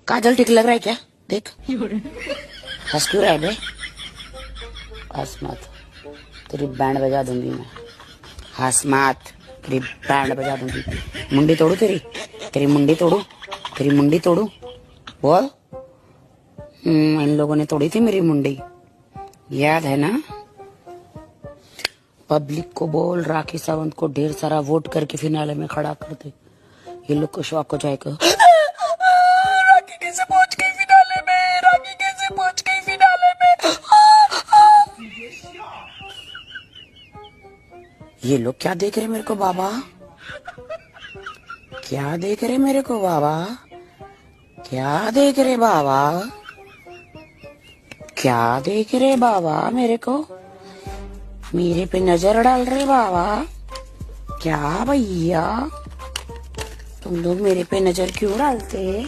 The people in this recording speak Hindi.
काजल ठीक लग रहा है क्या? देख हंस क्यों रहा है बे? हंस मत, तेरी बैंड बजा दूंगी मैं। हंस मत, तेरी बैंड बजा दूंगी। मुंडी तोड़ू तेरी, तेरी मुंडी तोड़ू, तेरी मुंडी तोड़ू। बोल। इन लोगों ने तोड़ी थी मेरी मुंडी, याद है ना? पब्लिक को बोल राखी सावंत को ढेर सारा वोट करके फिनाले में खड़ा कर दे। ये लोग को शौक हो जाएगा। राखी कैसे पहुंच गई फिनाले में, राखी कैसे पहुंच गई फिनाले में। ये लोग क्या देख रहे मेरे को बाबा? क्या देख रहे मेरे को बाबा? क्या देख रहे बाबा? क्या देख रहे बाबा मेरे को? मेरे पे नजर डाल रहे बाबा? क्या भैया तुम लोग मेरे पे नजर क्यों डालते?